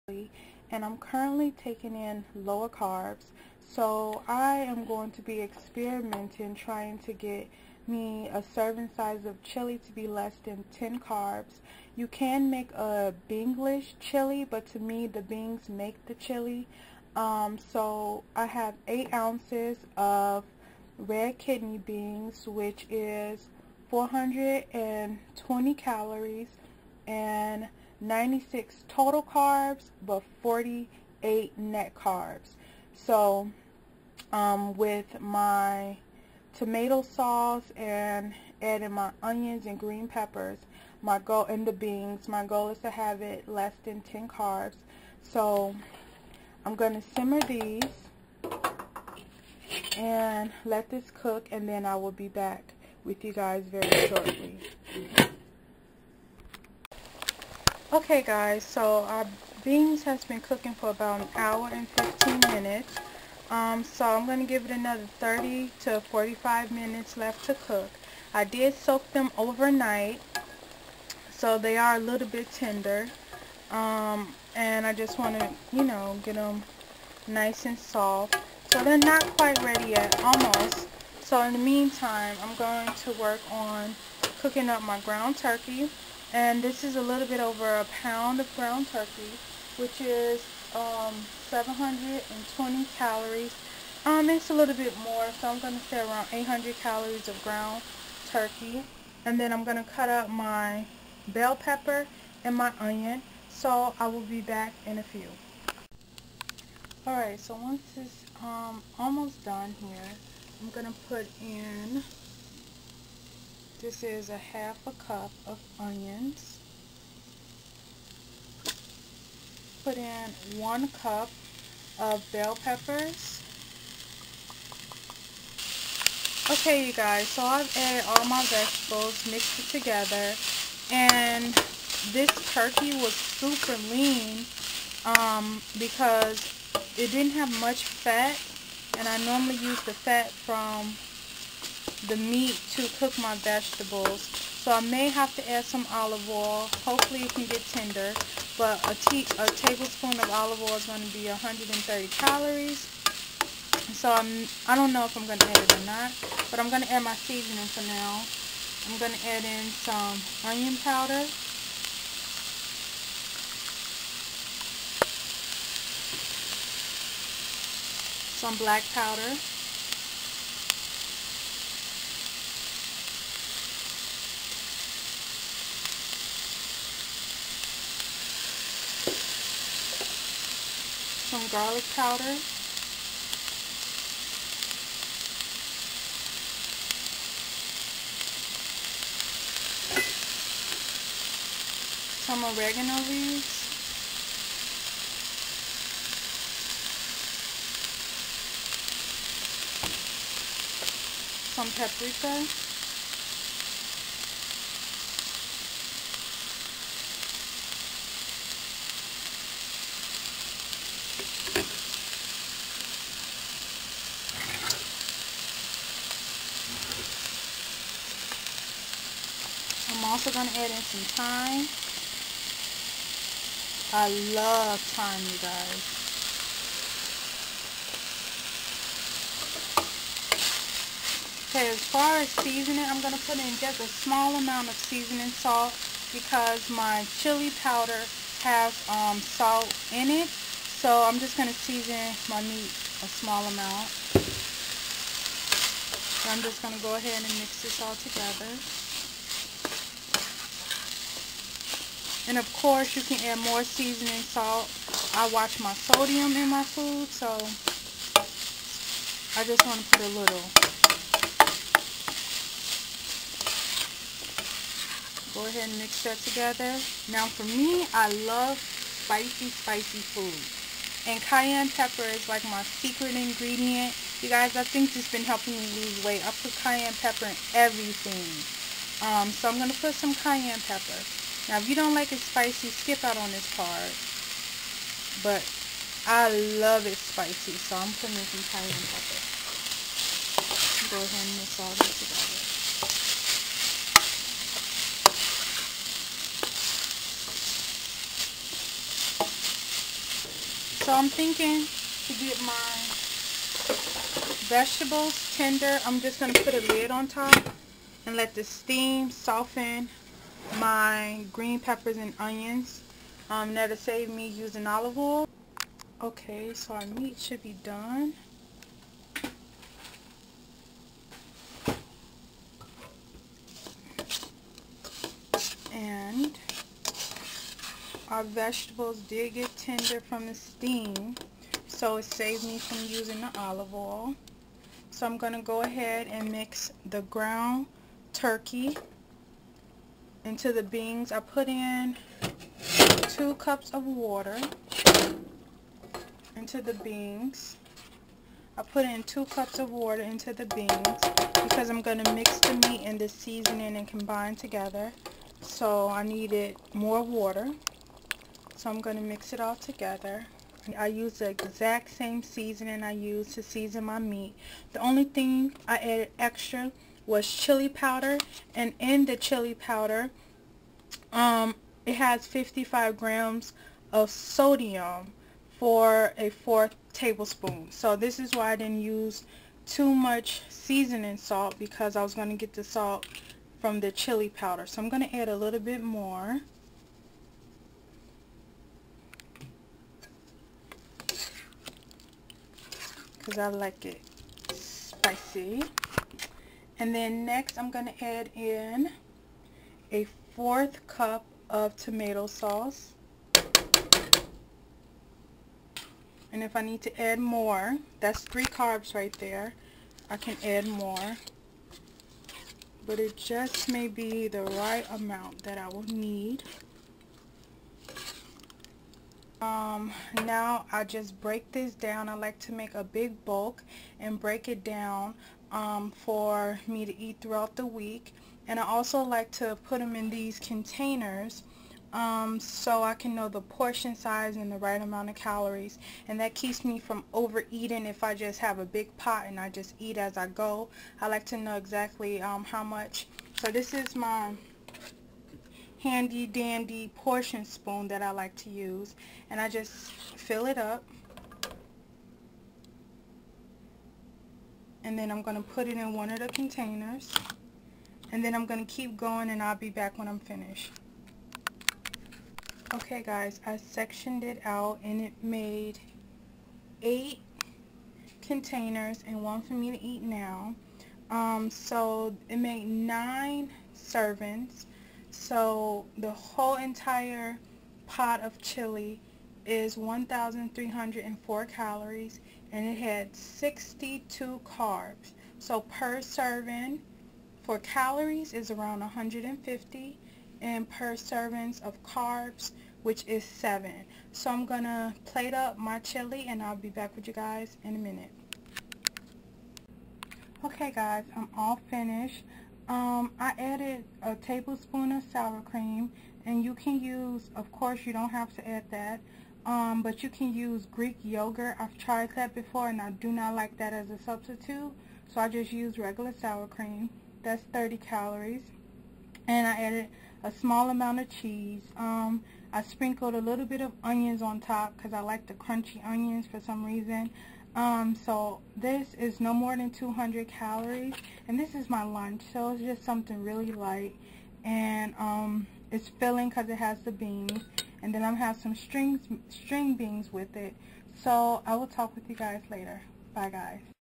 and I'm currently taking in lower carbs. So I am going to be experimenting, trying to get me a serving size of chili to be less than 10 carbs. You can make a Binglish chili, but to me the beans make the chili. So I have 8 ounces of red kidney beans, which is 420 calories and 96 total carbs, but 48 net carbs. So with my tomato sauce and adding my onions and green peppers, my goal, and the beans, my goal is to have it less than 10 carbs. So I'm going to simmer these and let this cook, and then I will be back with you guys very shortly. Okay guys, so our beans has been cooking for about an hour and 15 minutes. So I'm going to give it another 30 to 45 minutes left to cook. I did soak them overnight, so they are a little bit tender. And I just want to, get them nice and soft. So they're not quite ready yet, almost. So in the meantime, I'm going to work on cooking up my ground turkey. And this is a little bit over a pound of ground turkey, which is 720 calories. It's a little bit more, so I'm going to say around 800 calories of ground turkey. And then I'm going to cut up my bell pepper and my onion. So I will be back in a few. Alright, so once it's almost done here, I'm going to put in, this is a half a cup of onions. Put in 1 cup of bell peppers. Okay, you guys, so I've added all my vegetables, mixed it together, and this turkey was super lean because it didn't have much fat, and I normally use the fat from the meat to cook my vegetables. So I may have to add some olive oil. Hopefully it can get tender, but a tablespoon of olive oil is going to be 130 calories. So I don't know if I'm going to add it or not, but I'm going to add my seasoning for now. I'm going to add in some onion powder, some black powder, some garlic powder, some oregano leaves, some paprika, I'm also going to add in some thyme. I love thyme, you guys. Okay, as far as seasoning, I'm going to put in just a small amount of seasoning salt because my chili powder has salt in it. So I'm just going to season my meat a small amount. So I'm just going to go ahead and mix this all together. And of course, you can add more seasoning salt. I watch my sodium in my food, so I just want to put a little. Go ahead and mix that together. Now for me, I love spicy food. And cayenne pepper is like my secret ingredient. You guys, I think this has been helping me lose weight. I put cayenne pepper in everything. So I'm going to put some cayenne pepper. Now, if you don't like it spicy, skip out on this part. But I love it spicy, so I'm putting in some cayenne pepper. Go ahead and mix all this together. So I'm thinking to get my vegetables tender, I'm just going to put a lid on top and let the steam soften my green peppers and onions. That'll save me using olive oil. Okay, so our meat should be done. And our vegetables did get tender from the steam, so it saved me from using the olive oil. So I'm going to go ahead and mix the ground turkey into the beans. I put in 2 cups of water into the beans. I put in 2 cups of water into the beans because I'm going to mix the meat and the seasoning and combine together. So I needed more water. So I'm going to mix it all together. I use the exact same seasoning I use to season my meat. The only thing I added extra was chili powder, and in the chili powder it has 55 grams of sodium for a 4th tablespoon. So this is why I didn't use too much seasoning salt, because I was going to get the salt from the chili powder. So I'm going to add a little bit more. Because I like it spicy. And then next I'm going to add in a 1/4 cup of tomato sauce. And if I need to add more, that's 3 carbs right there, I can add more. But it just may be the right amount that I will need. Now I just break this down. I like to make a big bulk and break it down for me to eat throughout the week. And I also like to put them in these containers so I can know the portion size and the right amount of calories, and that keeps me from overeating. If I just have a big pot and I just eat as I go, I like to know exactly how much. So this is my handy dandy portion spoon that I like to use, and I just fill it up, and then I'm going to put it in one of the containers, and then I'm going to keep going, and I'll be back when I'm finished. Okay guys, I sectioned it out and it made 8 containers and one for me to eat now. So it made 9 servings. So the whole entire pot of chili is 1,304 calories, and it had 62 carbs. So per serving for calories is around 150, and per servings of carbs, which is 7. So I'm gonna plate up my chili and I'll be back with you guys in a minute. Okay guys, I'm all finished. I added a tablespoon of sour cream, and you can use, of course you don't have to add that, but you can use Greek yogurt. I've tried that before and I do not like that as a substitute, so I just use regular sour cream. That's 30 calories. And I added a small amount of cheese. I sprinkled a little bit of onions on top because I like the crunchy onions for some reason. So this is no more than 200 calories, and this is my lunch, so it's just something really light, and it's filling because it has the beans, and then I'm have some string beans with it. So I will talk with you guys later. Bye guys.